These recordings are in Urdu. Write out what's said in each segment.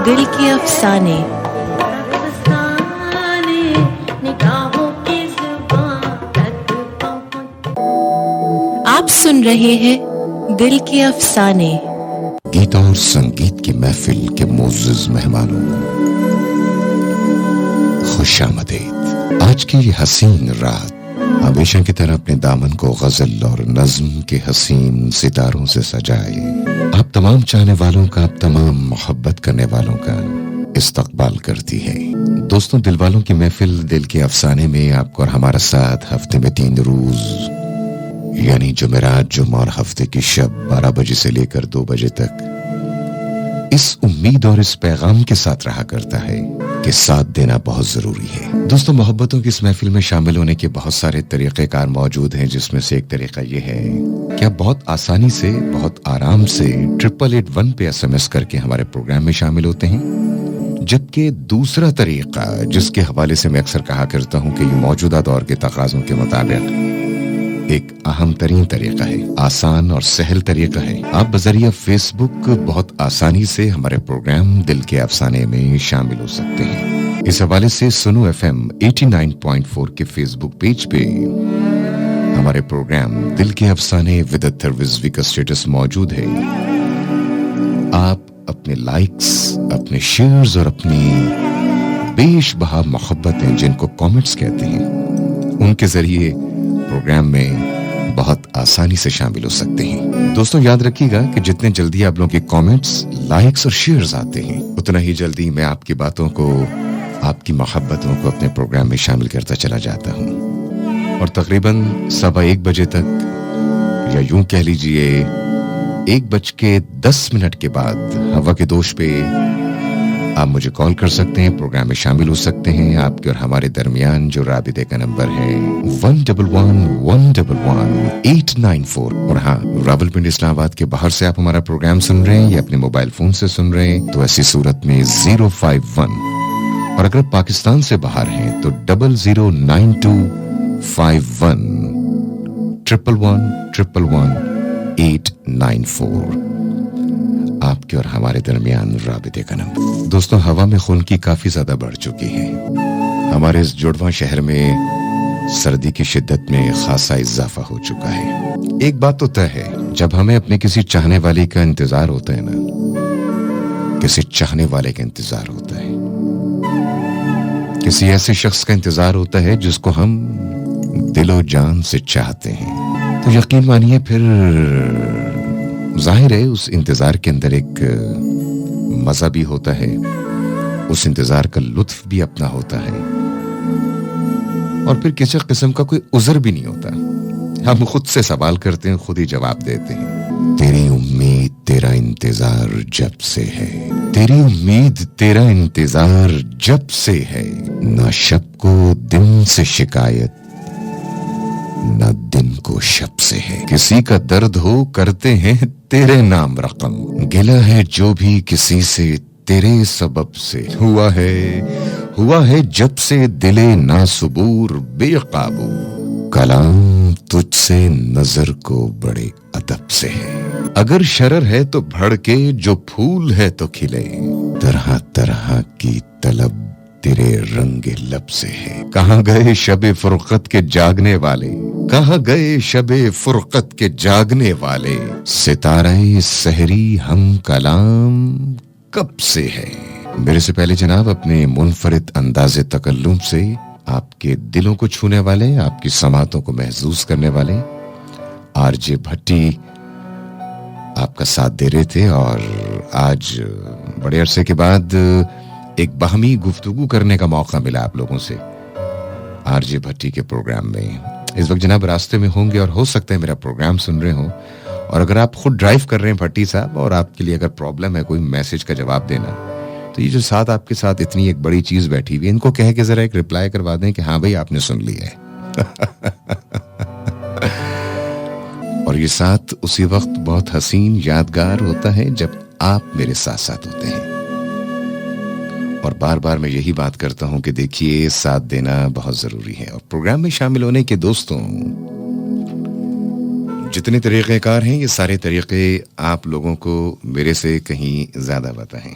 دل کے افسانے. آپ سن رہے ہیں دل کے افسانے. گیت اور سنگیت کی محفل کے معزز مہمانوں، خوش آمدید. آج کی یہ حسین رات ہمیشہ کی طرح اپنے دامن کو غزل اور نظم کے حسین ستاروں سے سجائے. آپ تمام چاہنے والوں کا، آپ تمام محبت کرنے والوں کا استقبال کرتی ہے. دوستوں، دل والوں کی محفل دل کے افسانے میں آپ کو اور ہمارا ساتھ ہفتے میں 3 روز یعنی جمعرات، جمعہ اور ہفتے کی شب 12 بجے سے لے کر 2 بجے تک اس امید اور اس پیغام کے ساتھ رہا کرتا ہے کہ ساتھ دینا بہت ضروری ہے. دوستوں، محبتوں کی اس محفل میں شامل ہونے کے بہت سارے طریقہ کار موجود ہیں، جس میں سے ایک طریقہ یہ ہے کہ آپ بہت آسانی سے، بہت آرام سے 8881 پہ SMS کر کے ہمارے پروگرام میں شامل ہوتے ہیں. جبکہ دوسرا طریقہ، جس کے حوالے سے میں اکثر کہا کرتا ہوں کہ یہ موجودہ دور کے تقاضوں کے مطابق ایک اہم ترین طریقہ ہے، آسان اور سہل طریقہ ہے. آپ بذریعہ فیس بک بہت آسانی سے ہمارے پروگرام دل کے افسانے میں شامل ہو سکتے ہیں. اس حوالے سے سنو FM 89.4 کے فیس بک پیج پہ ہمارے پروگرام دل کے افسانے ود اتھر رضوی کا اسٹیٹس موجود ہے. آپ اپنے لائکس، اپنے شیئرز اور اپنی بیش بہا محبتیں، جن کو کامنٹس کہتے ہیں، ان کے ذریعے پروگرام میں بہت آسانی سے شامل ہو سکتے ہیں. دوستوں، یاد رکھیے گا کہ جتنے جلدی آپ لوگوں کے کامنٹس، لائکس اور شیئرز آتے ہیں، اتنا ہی جلدی میں آپ کی باتوں کو، آپ کی محبتوں کو اپنے پروگرام میں شامل کرتا چلا جاتا ہوں. اور تقریباً 1:15 بجے تک، یا یوں کہہ لیجئے 1:10 کے بعد ہوا کے دوش پہ آپ مجھے کال کر سکتے ہیں، پروگرام میں شامل ہو سکتے ہیں. آپ کے اور ہمارے درمیان جو رابطے کا نمبر ہے 111111894. اور ہاں، راولپنڈی اسلام آباد کے باہر سے آپ ہمارا پروگرام سن رہے ہیں یا اپنے موبائل فون سے سن رہے ہیں تو ایسی صورت میں 051. اور اگر پاکستان سے باہر ہیں تو 009251 111111894. آپ کے اور ہمارے درمیان رابطے کا نمبر. دوستوں، ہوا میں خنکی کافی زیادہ بڑھ چکی ہے. ہمارے اس جڑواں شہر میں سردی کی شدت میں خاصا اضافہ ہو چکا ہے. ایک بات تو طے ہے، جب ہمیں اپنے کسی چاہنے والے کا انتظار ہوتا ہے نا، کسی چاہنے والے کا انتظار ہوتا ہے، کسی ایسے شخص کا انتظار ہوتا ہے جس کو ہم دل و جان سے چاہتے ہیں، تو یقین مانیے پھر ظاہر ہے اس انتظار کے اندر ایک مزہ بھی ہوتا ہے، اس انتظار کا لطف بھی اپنا ہوتا ہے، اور پھر کسی قسم کا کوئی عذر بھی نہیں ہوتا. ہم خود سے سوال کرتے ہیں، خود ہی جواب دیتے ہیں. تیری امید تیرا انتظار جب سے ہے، تیری امید تیرا انتظار جب سے ہے، نہ شب کو دن سے شکایت، نہ دن کو شب سے ہے. کسی کا درد ہو کرتے ہیں تیرے نام رقم، گلہ ہے جو بھی کسی سے تیرے سبب سے ہوا ہے جب سے دل ناصبور بے قابو. کلام تجھ سے نظر کو بڑے ادب سے ہے، اگر شرر ہے تو بھڑکے، جو پھول ہے تو کھلے، طرح طرح کی طلب تیرے رنگ لب سے ہے. کہاں گئے شب فرقت کے جاگنے والے، کہاں گئے شب فرقت کے جاگنے والے، ستارہ سحری ہم کلام کب سے ہے. میرے سے پہلے جناب اپنے منفرد انداز تکلم سے آپ کے دلوں کو چھونے والے، آپ کی سماعتوں کو محسوس کرنے والے آر جے بھٹی آپ کا ساتھ دے رہے تھے. اور آج بڑے عرصے کے بعد ایک باہمی گفتگو کرنے کا موقع ملا آپ لوگوں سے آر جے بھٹی کے پروگرام میں. اس وقت جناب راستے میں ہوں گے اور ہو سکتا ہے میرا پروگرام سن رہے ہوں، اور اگر آپ خود ڈرائیو کر رہے ہیں بھٹی صاحب، اور آپ کے لیے اگر پرابلم ہے کوئی میسج کا جواب دینا، تو یہ جو ساتھ آپ کے ساتھ اتنی ایک بڑی چیز بیٹھی ہوئی، ان کو کہہ کے ذرا ایک رپلائی کروا دیں کہ ہاں بھائی آپ نے سن لیا ہے. اور یہ ساتھ اسی وقت بہت حسین یادگار ہوتا ہے جب آپ میرے ساتھ ساتھ ہوتے ہیں. اور بار بار میں یہی بات کرتا ہوں کہ دیکھیے ساتھ دینا بہت ضروری ہے. اور پروگرام میں شامل ہونے کے دوستوں جتنے طریقہ کار ہیں، یہ سارے طریقے آپ لوگوں کو میرے سے کہیں زیادہ پتہ ہیں.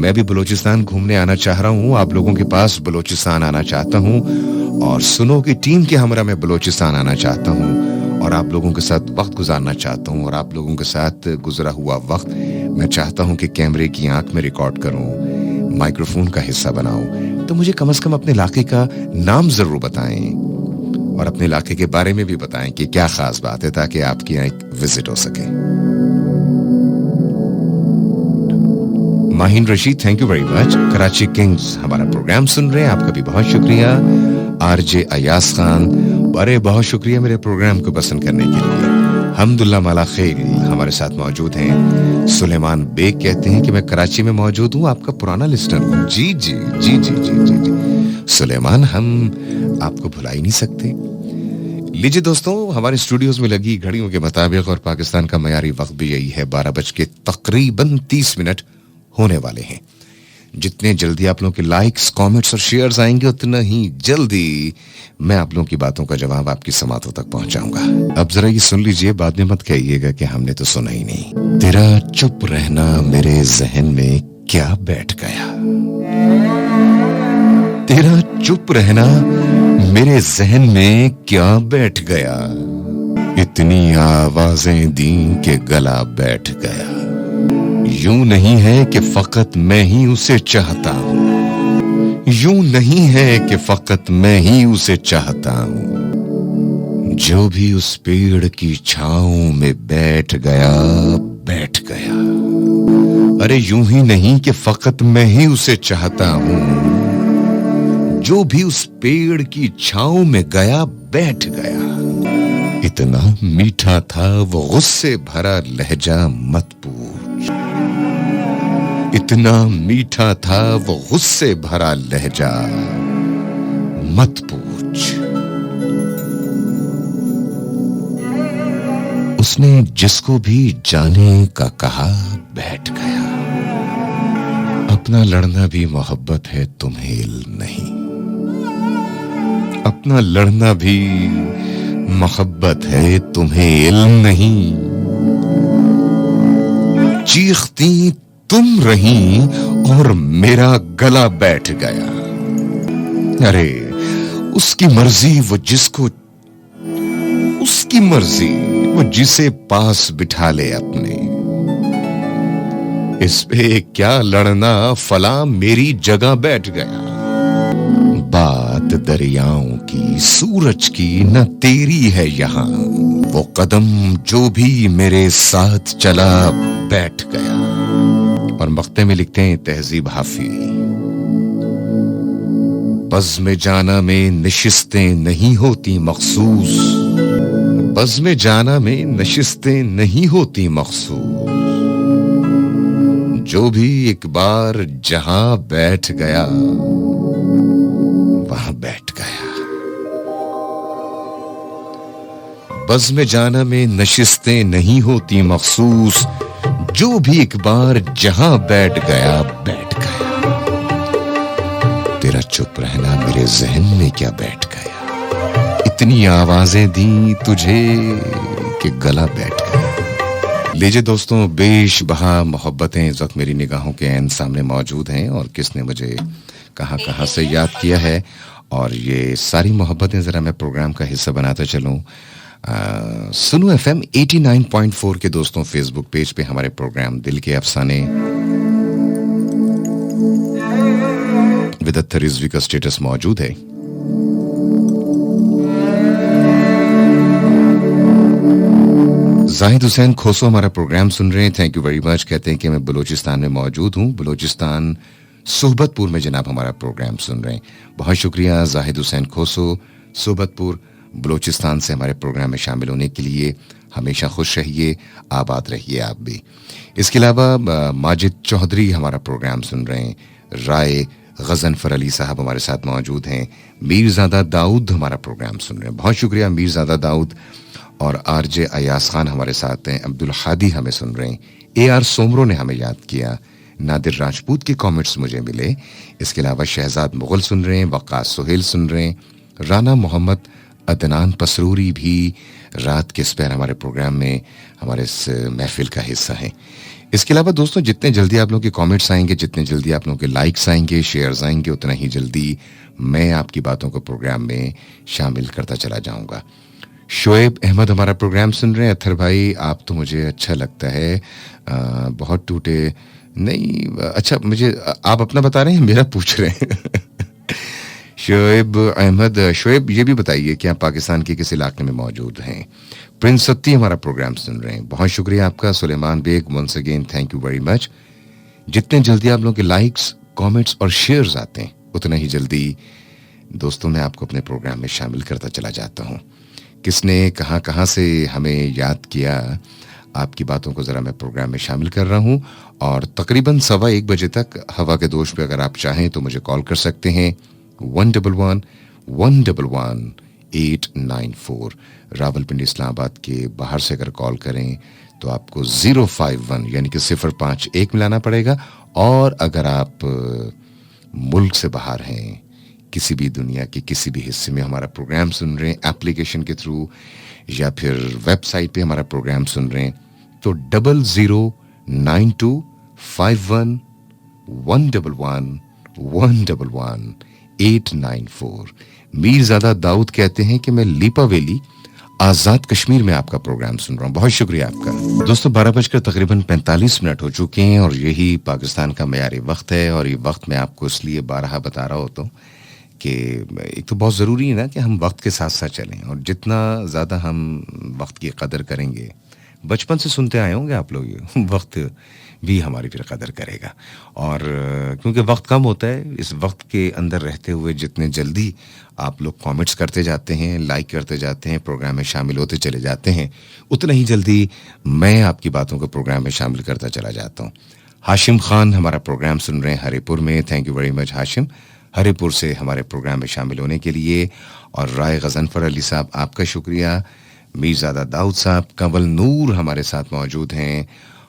میں بھی بلوچستان گھومنے آنا چاہ رہا ہوں, آپ لوگوں کے پاس بلوچستان آنا چاہتا ہوں, اور سنو کی ٹیم کے ہمراہ میں بلوچستان آنا چاہتا ہوں, اور آپ لوگوں کے ساتھ وقت گزارنا چاہتا ہوں, اور آپ لوگوں کے ساتھ گزرا ہوا وقت میں چاہتا ہوں کہ کیمرے کی آنکھ میں ریکارڈ کروں, مائکروفون کا حصہ بناؤں. تو مجھے کم از کم اپنے علاقے کا نام ضرور بتائیں, اور اپنے علاقے کے بارے میں بھی بتائیں کہ کیا خاص بات ہے, تاکہ آپ کی یہاں ایک وزٹ ہو سکے. Maheen Rashid, thank you very much. Karachi Kings ہمارا پروگرام سن رہے ہیں, آپ کا بھی بہت شکریہ. آر جے ایاز خان, بڑے بہت شکریہ میرے پروگرام کو پسند کرنے کے لیے. الحمدللہ مالا خیل ہمارے ساتھ موجود ہیں. سلیمان بیگ کہتے ہیں کہ میں کراچی میں موجود ہوں, آپ کا پرانا لسنر ہوں. جی جی جی جی جی جی جی سلیمان, ہم آپ کو بھلا ہی نہیں سکتے. لیجئے دوستوں, ہمارے اسٹوڈیوز میں لگی گھڑیوں کے مطابق اور پاکستان کا معیاری وقت بھی یہی ہے, 12:30 ہونے والے ہیں. جتنے جلدی آپ لوگوں کے لائکس, کامنٹس اور شیئرز آئیں گے, اتنا ہی جلدی میں آپ لوگوں کی باتوں کا جواب آپ کی سماعتوں تک پہنچاؤں گا. اب ذرا یہ سن لیجئے, بعد میں مت کہیے گا کہ ہم نے تو سنا ہی نہیں. تیرا چپ رہنا میرے ذہن میں کیا بیٹھ گیا, تیرا چپ رہنا میرے ذہن میں کیا بیٹھ گیا, اتنی آوازیں دیں کہ گلا بیٹھ گیا. یوں نہیں ہے کہ فقط میں ہی اسے چاہتا ہوں, یوں نہیں ہے کہ فقط میں ہی اسے چاہتا ہوں. جو بھی اس پیڑ کی چھاؤں میں بیٹھ گیا بیٹھ گیا. ارے یوں ہی نہیں کہ فقط میں ہی اسے چاہتا ہوں, جو بھی اس پیڑ کی چھاؤں میں گیا بیٹھ گیا. اتنا میٹھا تھا وہ غصے بھرا لہجہ مت پوچھ, اتنا میٹھا تھا وہ غصے بھرا لہجہ مت پوچھ. اس نے جس کو بھی جانے کا کہا بیٹھ گیا. اپنا لڑنا بھی محبت ہے تمہیں علم نہیں, اپنا لڑنا بھی محبت ہے تمہیں علم نہیں. چیختی تم رہیں اور میرا گلا بیٹھ گیا. ارے اس کی مرضی وہ جس کو, اس کی مرضی وہ جسے پاس بٹھا لے اپنے. اس پہ کیا لڑنا, فلاں میری جگہ بیٹھ گیا. بات دریاؤں کی سورج کی نہ تیری ہے یہاں, وہ قدم جو بھی میرے ساتھ چلا بیٹھ گیا. اور مقطع میں لکھتے ہیں تہذیب حافظ, بزم جانا میں نشستیں نہیں ہوتی مخصوص, بزم جانا میں نشستیں نہیں ہوتی مخصوص. جو بھی ایک بار جہاں بیٹھ گیا وہاں بیٹھ گیا. بزم جانا میں نشستیں نہیں ہوتی مخصوص, جو بھی ایک بار جہاں بیٹھ گیا بیٹھ گیا. تیرا چپ رہنا میرے ذہن میں کیا بیٹھ گیا, اتنی آوازیں دیں تجھے کہ گلا بیٹھ گیا. لیجئے دوستوں, بیش بہا محبتیں اس وقت میری نگاہوں کے عین سامنے موجود ہیں, اور کس نے مجھے کہاں کہاں سے یاد کیا ہے, اور یہ ساری محبتیں ذرا میں پروگرام کا حصہ بناتا چلوں. سنو ایف ایم 89.4 کے دوستوں فیس بک پیج پہ ہمارے پروگرام دل کے افسانے ود اختر رضوی کا سٹیٹس موجود ہے. زاہد حسین کھوسو ہمارا پروگرام سن رہے ہیں, تھینک یو ویری مچ. کہتے ہیں کہ میں بلوچستان میں موجود ہوں, بلوچستان صحبت پور میں جناب ہمارا پروگرام سن رہے ہیں. بہت شکریہ زاہد حسین کھوسو, صحبت پور بلوچستان سے ہمارے پروگرام میں شامل ہونے کے لیے. ہمیشہ خوش رہیے, آباد رہیے آپ بھی. اس کے علاوہ ماجد چودھری ہمارا پروگرام سن رہے ہیں, رائے غضنفر علی صاحب ہمارے ساتھ موجود ہیں, میرزادہ داؤد ہمارا پروگرام سن رہے ہیں. بہت شکریہ میرزادہ داؤد. اور آر جے ایاز خان ہمارے ساتھ ہیں, عبدالحادی ہمیں سن رہے ہیں, اے آر سومرو نے ہمیں یاد کیا, نادر راجپوت کے کامنٹس مجھے ملے. اس کے علاوہ شہزاد مغل سن رہے ہیں, وقاص سہیل سن رہے ہیں, رانا محمد عدنان پسروری بھی رات کے اسپیر ہمارے پروگرام میں ہمارے اس محفل کا حصہ ہیں. اس کے علاوہ دوستوں جتنے جلدی آپ لوگوں کے کامنٹس آئیں گے, جتنے جلدی آپ لوگوں کے لائکس آئیں گے, شیئرز آئیں گے, اتنا ہی جلدی میں آپ کی باتوں کو پروگرام میں شامل کرتا چلا جاؤں گا. شعیب احمد ہمارا پروگرام سن رہے ہیں. اتھر بھائی آپ تو مجھے اچھا لگتا ہے, بہت ٹوٹے نہیں. اچھا مجھے آپ اپنا بتا رہے ہیں, میرا پوچھ رہے ہیں. شعیب احمد, شعیب یہ بھی بتائیے کہ آپ پاکستان کے کس علاقے میں موجود ہیں. پرنس ستی ہمارا پروگرام سن رہے ہیں, بہت شکریہ آپ کا. Suleman Baig once again thank you very much. جتنے جلدی آپ لوگوں کے لائکس, کامنٹس اور شیئرز آتے ہیں اتنا ہی جلدی دوستوں میں آپ کو اپنے پروگرام میں شامل کرتا چلا جاتا ہوں. کس نے کہاں کہاں سے ہمیں یاد کیا, آپ کی باتوں کو ذرا میں پروگرام میں شامل کر رہا ہوں. اور تقریباً 1:15 بجے تک ہوا کے دوش پہ اگر آپ چاہیں تو مجھے کال کر سکتے ہیں 111-111-894. راولپنڈی اسلام آباد کے باہر سے اگر کال کریں تو آپ کو 051 یعنی کہ 051 ملانا پڑے گا. اور اگر آپ ملک سے باہر ہیں, کسی بھی دنیا کے کسی بھی حصے میں ہمارا پروگرام سن رہے ہیں ایپلیکیشن کے تھرو یا پھر ویب سائٹ پہ ہمارا پروگرام سن رہے ہیں, تو 00925111111894. میرزادہ داؤد کہتے ہیں کہ میں لیپا ویلی آزاد کشمیر میں آپ کا پروگرام سن رہا ہوں. بہت شکریہ آپ کا. دوستو 12:45 ہو چکے ہیں اور یہی پاکستان کا معیاری وقت ہے. اور یہ وقت میں آپ کو اس لیے بارہا بتا رہا ہوتا ہوں کہ ایک تو بہت ضروری ہے نا کہ ہم وقت کے ساتھ ساتھ چلیں, اور جتنا زیادہ ہم وقت کی قدر کریں گے, بچپن سے سنتے آئے ہوں گے آپ لوگ, وقت بھی ہماری پھر قدر کرے گا. اور کیونکہ وقت کم ہوتا ہے, اس وقت کے اندر رہتے ہوئے جتنے جلدی آپ لوگ کامنٹس کرتے جاتے ہیں, لائک کرتے جاتے ہیں, پروگرام میں شامل ہوتے چلے جاتے ہیں, اتنا ہی جلدی میں آپ کی باتوں کو پروگرام میں شامل کرتا چلا جاتا ہوں. ہاشم خان ہمارا پروگرام سن رہے ہیں ہری پور میں. تھینک یو ویری مچ ہاشم, ہری پور سے ہمارے پروگرام میں شامل ہونے کے لیے. اور رائے غضنفر علی صاحب آپ کا شکریہ. میرزادہ داؤد صاحب, کنول نور ہمارے ساتھ موجود ہیں,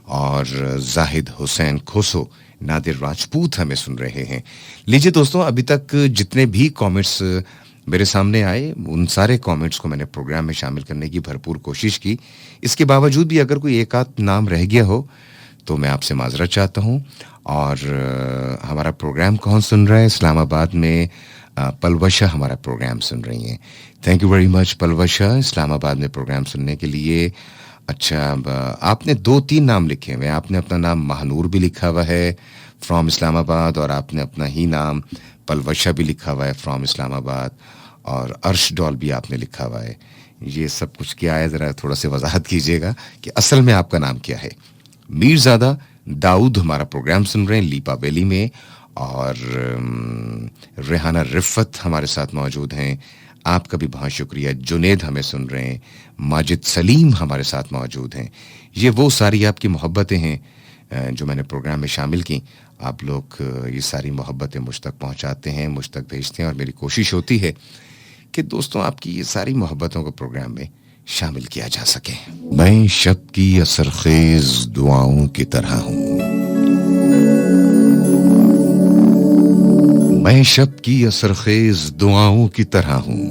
اور زاہد حسین کھوسو, نادر راجپوت ہمیں سن رہے ہیں. لیجئے دوستوں, ابھی تک جتنے بھی کامنٹس میرے سامنے آئے ان سارے کامنٹس کو میں نے پروگرام میں شامل کرنے کی بھرپور کوشش کی. اس کے باوجود بھی اگر کوئی ایک آدھ نام رہ گیا ہو تو میں آپ سے معذرت چاہتا ہوں. اور ہمارا پروگرام کون سن رہا ہے؟ اسلام آباد میں پلوشا ہمارا پروگرام سن رہی ہیں. Thank you very much Palwasha, Islamabad میں پروگرام سننے کے لیے. اچھا, آپ نے 2-3 نام لکھے ہوئے ہیں. آپ نے اپنا نام مہنور بھی لکھا ہوا ہے فرام اسلام آباد, اور آپ نے اپنا ہی نام پلوشا بھی لکھا ہوا ہے فرام اسلام آباد, اور ارش ڈول بھی آپ نے لکھا ہوا ہے. یہ سب کچھ کیا ہے, ذرا تھوڑا سی وضاحت کیجیے گا کہ اصل میں آپ کا نام کیا ہے. میرزادہ داؤد ہمارا پروگرام سن رہے ہیں لیپا ویلی میں, اور ریحانہ رفت ہمارے ساتھ موجود ہیں, آپ کا بھی بہت شکریہ. جنید ہمیں سن رہے ہیں, ماجد سلیم ہمارے ساتھ موجود ہیں. یہ وہ ساری آپ کی محبتیں ہیں جو میں نے پروگرام میں شامل کی. آپ لوگ یہ ساری محبتیں مجھ تک پہنچاتے ہیں, مجھ تک بھیجتے ہیں, اور میری کوشش ہوتی ہے کہ دوستوں آپ کی یہ ساری محبتوں کو پروگرام میں شامل کیا جا سکے. میں شب کی اثر خیز دعاؤں کی طرح ہوں, میں شب کی اثر خیز دعاؤں کی طرح ہوں,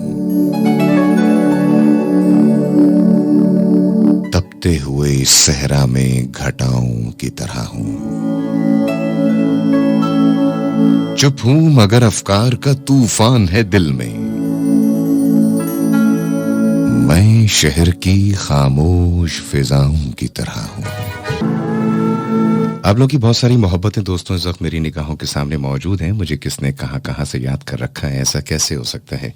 تپتے ہوئے صحرا میں گھٹاؤں کی طرح ہوں. چپ ہوں مگر افکار کا طوفان ہے دل میں, میں شہر کی خاموش فضاؤں کی طرح ہوں. آپ لوگ کی بہت ساری محبتیں دوستوں اس وقت میری نگاہوں کے سامنے موجود ہیں. مجھے کس نے کہاں کہاں سے یاد کر رکھا ہے, ایسا کیسے ہو سکتا ہے؟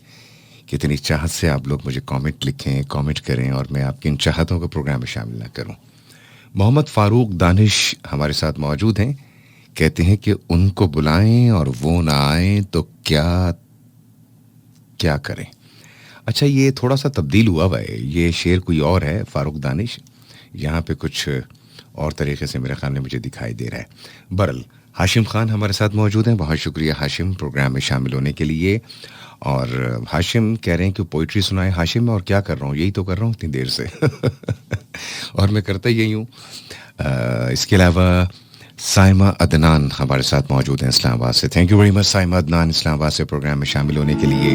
کتنی چاہت سے آپ لوگ مجھے کامنٹ لکھیں, کامنٹ کریں, اور میں آپ کی ان چاہتوں کو پروگرام میں شامل نہ کروں. محمد فاروق دانش ہمارے ساتھ موجود ہیں, کہتے ہیں کہ ان کو بلائیں اور وہ نہ آئیں تو کیا کریں. اچھا, یہ تھوڑا سا تبدیل ہوا ہوا ہے, یہ شعر کوئی اور ہے فاروق دانش, یہاں پہ کچھ اور طریقے سے میرے خیال میں مجھے دکھائی دے رہا ہے. برل ہاشم خان ہمارے ساتھ موجود ہیں, بہت شکریہ ہاشم پروگرام میں شامل ہونے کے لیے. اور ہاشم کہہ رہے ہیں کہ پوئٹری سنائے. ہاشم اور کیا کر رہا ہوں, یہی تو کر رہا ہوں اتنی دیر سے اور میں کرتا یہی ہوں. اس کے علاوہ سائمہ عدنان ہمارے ساتھ موجود ہیں اسلام آباد سے. Thank you very much Saima Adnan, Islamabad سے پروگرام میں شامل ہونے کے لیے.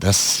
10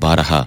12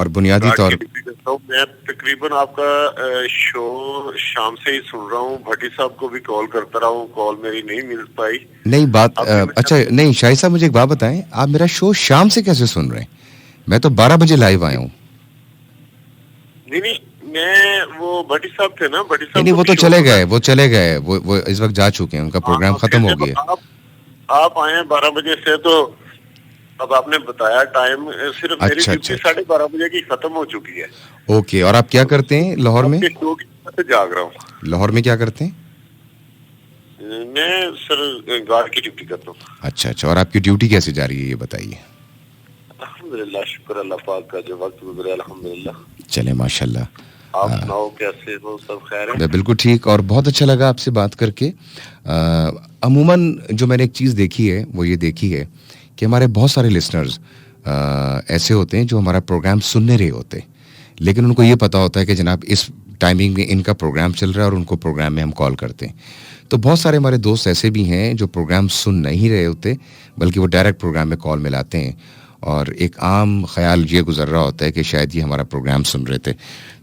اور بنیادی طور میں تقریباً آپ کا شو شام سے ہی سن رہا ہوں. بھٹی صاحب کو بھی کال کرتا رہا ہوں, کال میری نہیں مل پائی. نہیں بات اچھا نہیں شاہد صاحب مجھے ایک بات بتائیں, آپ میرا شو شام سے کیسے سن رہے ہیں؟ میں تو 12 بجے لائیو آیا ہوں. نہیں میں وہ بھٹی صاحب تھے نا, بھٹی صاحب نہیں وہ تو چلے گئے وہ اس وقت جا چکے ہیں, ان کا پروگرام ختم ہو گیا. آپ آئے ہیں 12 بجے سے, تو اب آپ نے بتایا ٹائم صرف میری ڈیوٹی 12:30 بجے کی ختم ہو چکی ہے. اوکے, اور آپ کیا کرتے ہیں لاہور میں؟ جاگ رہا ہوں. لاہور میں کیا کرتے ہیں؟ میں سر گارڈ کی ڈیوٹی کرتا ہوں. اچھا, اور آپ کی ڈیوٹی کیسے جا رہی ہے یہ بتائیے. الحمدللہ, شکر اللہ پاک کا, جو وقت گزرے الحمدللہ. چلے ماشاءاللہ. آپ سناؤ کیسے ہو, سب خیر ہے؟ میں بالکل ٹھیک, اور بہت اچھا لگا آپ سے بات کر کے. عموماً جو میں نے ایک چیز دیکھی ہے وہ یہ دیکھی ہے کہ ہمارے بہت سارے لسنرز ایسے ہوتے ہیں جو ہمارا پروگرام سننے رہے ہوتے, لیکن ان کو یہ پتا ہوتا ہے کہ جناب اس ٹائمنگ میں ان کا پروگرام چل رہا ہے اور ان کو پروگرام میں ہم کال کرتے ہیں. تو بہت سارے ہمارے دوست ایسے بھی ہیں جو پروگرام سن نہیں رہے ہوتے, بلکہ وہ ڈائریکٹ پروگرام میں کال ملاتے ہیں, اور ایک عام خیال یہ گزر رہا ہوتا ہے کہ شاید یہ ہمارا پروگرام سن رہے تھے.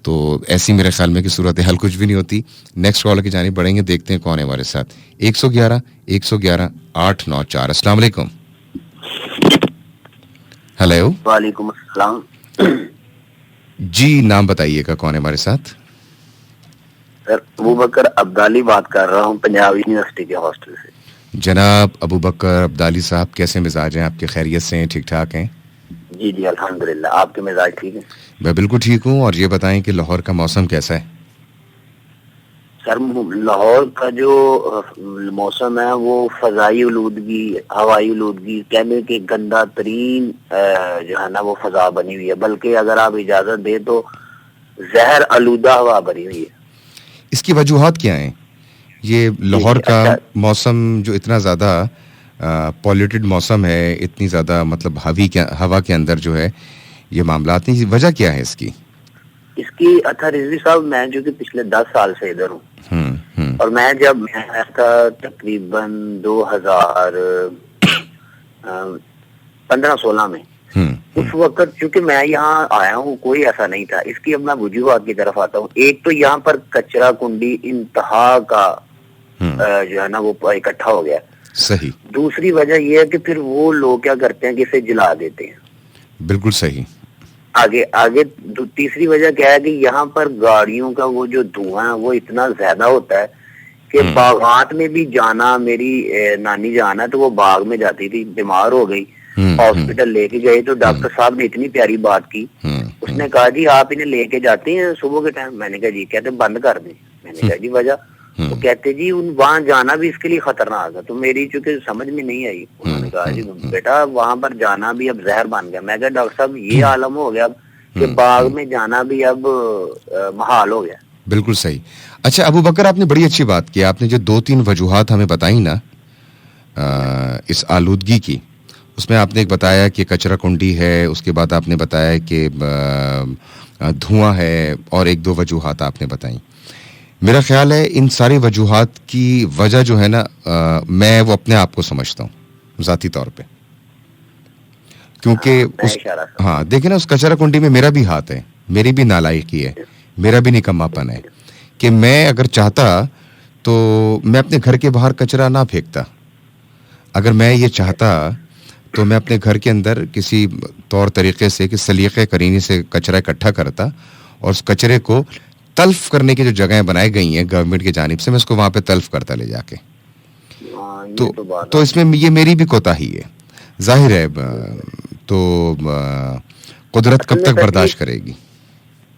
تو ایسی میرے خیال میں کہ صورتحال کچھ بھی نہیں ہوتی. نیکسٹ کال کی جانب بڑھیں گے, دیکھتے ہیں کون ہے ہمارے ساتھ. 111 السلام علیکم. ہیلو, وعلیکم السلام. جی نام بتائیے گا کون ہے ہمارے ساتھ؟ سر ابوبکر عبدالی بات کر رہا ہوں, پنجاب یونیورسٹی کے ہاسٹل سے. جناب ابوبکر عبدالی صاحب, کیسے مزاج ہیں آپ کے؟ خیریت سے ہیں؟ ٹھیک ٹھاک ہیں؟ جی الحمدللہ. آپ کے مزاج ٹھیک ہے؟ میں بالکل ٹھیک ہوں. اور یہ بتائیں کہ لاہور کا موسم کیسا ہے؟ سر لاہور کا جو موسم ہے وہ فضائی آلودگی, ہوائی آلودگی, کہنے کے گندا ترین جو ہے نا وہ فضا بنی ہوئی ہے, بلکہ اگر آپ اجازت دیں تو زہر آلودہ ہوا بنی ہوئی ہے. اس کی وجوہات کیا ہیں؟ یہ لاہور کا موسم جو اتنا زیادہ پولیوٹڈ موسم ہے, اتنی زیادہ مطلب ہوا کے اندر جو ہے یہ معاملات ہیں, وجہ کیا ہے اس کی؟ اس کی اچھا رضوی صاحب, میں جو کہ پچھلے 10 سال سے ادھر ہوں, اور میں جب میں آیا تھا تقریباً 2015-16 میں, اس وقت چونکہ میں یہاں آیا ہوں کوئی ایسا نہیں تھا. اس کی اب میں وجوہات کی طرف آتا ہوں. ایک تو یہاں پر کچرا کنڈی انتہا کا جو ہے نا وہ اکٹھا ہو گیا. صحیح. دوسری وجہ یہ ہے کہ پھر وہ لوگ کیا کرتے ہیں کہ اسے جلا دیتے ہیں. بالکل صحیح. آگے تیسری وجہ کیا ہے کہ یہاں پر گاڑیوں کا وہ جو دھواں ہے وہ اتنا زیادہ ہوتا ہے کہ باغات میں بھی جانا, میری نانی جان ہے تو وہ باغ میں جاتی تھی, بیمار ہو گئی, ہاسپٹل لے کے گئے تو ڈاکٹر صاحب نے اتنی پیاری بات کی, اس نے کہا جی آپ انہیں لے کے جاتے ہیں صبح کے ٹائم. میں نے کہا جی, کہتے بند کر دیں. میں نے کہا جی وجہ؟ تو کہتے جی وہاں جانا بھی اس کے لیے خطرناک ہے. تو میری چونکہ سمجھ میں نہیں آئی, انہوں نے کہا جی بیٹا وہاں پر جانا بھی اب زہر بن گیا. میں کہا ڈاکٹر صاحب یہ عالم ہو گیا کہ باغ میں جانا بھی اب محال ہو گیا. بالکل صحیح. اچھا ابوبکر, آپ نے بڑی اچھی بات کی. آپ نے جو 2-3 وجوہات ہمیں بتائی نا اس آلودگی کی, اس میں آپ نے ایک بتایا کہ کچرا کنڈی ہے, اس کے بعد آپ نے بتایا کہ دھواں ہے, اور 1-2 وجوہات آپ نے بتائیں. میرا خیال ہے ان ساری وجوہات کی وجہ جو ہے نا میں وہ اپنے آپ کو سمجھتا ہوں ذاتی طور پہ, کیونکہ ہاں دیکھیں نا اس کچرا کنڈی میں میرا بھی ہاتھ ہے, میری بھی نالائقی ہے, میرا بھی نکماپن ہے کہ میں اگر چاہتا تو میں اپنے گھر کے باہر کچرا نہ پھینکتا. اگر میں یہ چاہتا تو میں اپنے گھر کے اندر کسی طور طریقے سے کہ سلیقے کرینی سے کچرا اکٹھا کرتا, اور اس کچرے کو تلف کرنے کی جو جگہیں بنائی گئی ہیں گورنمنٹ کی جانب سے, میں اس کو وہاں پہ تلف کرتا لے جا کے. تو اس میں یہ میری بھی کوتاہی ہے, ظاہر ہے. تو قدرت کب تک برداشت کرے گی؟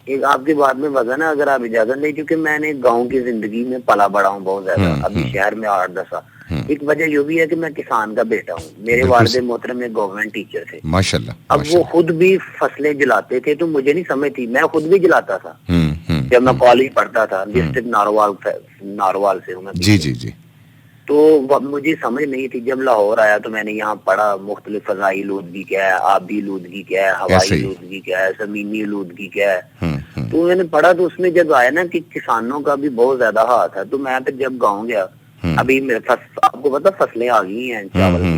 ایک آپ کی بات میں وزن ہے, اگر آپ اجازت دیں, کیونکہ میں نے گاؤں کی زندگی میں پلا بڑا ہوں بہت زیادہ, ابھی شہر میں 8-10 سال. ایک وجہ یہ بھی ہے کہ میں کسان کا بیٹا ہوں, میرے والد محترم ایک گورنمنٹ ٹیچر تھے ماشاءاللہ. اب وہ خود بھی فصلیں جلاتے تھے, تو مجھے نہیں سمجھ تھی, میں خود بھی جلاتا تھا جب میں کالج پڑھتا تھا. ڈسٹرکٹ ناروال سے ہوں میں. جی. تو مجھے سمجھ نہیں تھی. جب لاہور آیا تو میں نے یہاں پڑھا مختلف فضائی آلودگی کیا ہے, آبی آلودگی کیا ہے, ہوائی آلودگی کیا ہے, زمینی آلودگی کیا ہے. تو میں نے پڑھا تو اس میں جب آیا نا کہ کسانوں کا بھی بہت زیادہ ہاتھ ہے. تو میں پھر جب گاؤں گیا, ابھی آپ کو پتا فصلیں آ گئی ہیں چاول کی,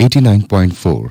89.4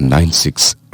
96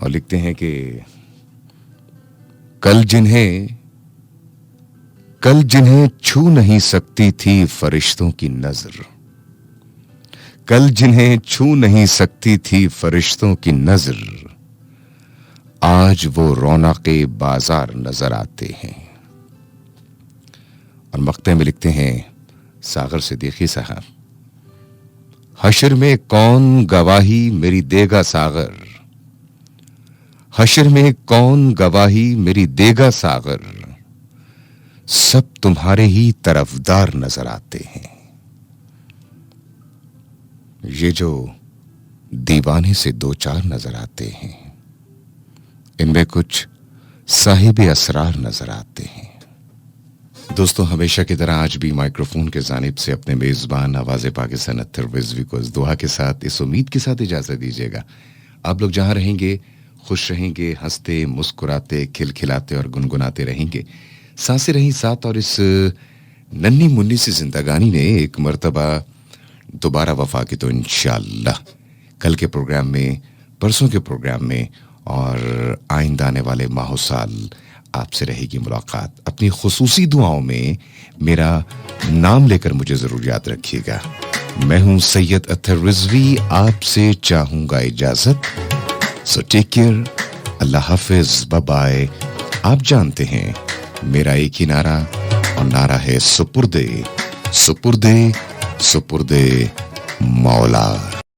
اور لکھتے ہیں کہ کل جنہیں چھو نہیں سکتی تھی فرشتوں کی نظر، کل جنہیں چھو نہیں سکتی تھی فرشتوں کی نظر، آج وہ رونق بازار نظر آتے ہیں۔ اور مقطع میں لکھتے ہیں ساغر صدیقی صاحب، حشر میں کون گواہی میری دے گا ساغر، حشر میں کون گواہی میری دے گا ساغر، سب تمہارے ہی طرفدار نظر آتے ہیں۔ یہ جو دیوانے سے دو چار نظر آتے ہیں، ان میں کچھ صاحب اسرار نظر آتے ہیں۔ دوستو، ہمیشہ کی طرح آج بھی مائکروفون کے جانب سے اپنے میزبان آواز پاکستان اطہر رضوی کو اس دعا کے ساتھ، اس امید کے ساتھ اجازت دیجیے گا آپ لوگ جہاں رہیں گے خوش رہیں گے، ہنستے مسکراتے کھلکھلاتے اور گنگناتے رہیں گے، سانسیں رہیں ساتھ، اور اس ننھی منی سی زندگانی نے ایک مرتبہ دوبارہ وفا کی تو انشاءاللہ کل کے پروگرام میں، پرسوں کے پروگرام میں اور آئندہ آنے والے ماہ و سال آپ سے رہے گی ملاقات۔ اپنی خصوصی دعاؤں میں میرا نام لے کر مجھے ضرور یاد رکھیے گا۔ میں ہوں سید اطہر رضوی، آپ سے چاہوں گا اجازت، سو ٹیک کیئر، اللہ حافظ، بائے بائے۔ آپ جانتے ہیں میرا ایک ہی نعرہ، اور نعرہ ہے سپردے سپردے سپردے مولا۔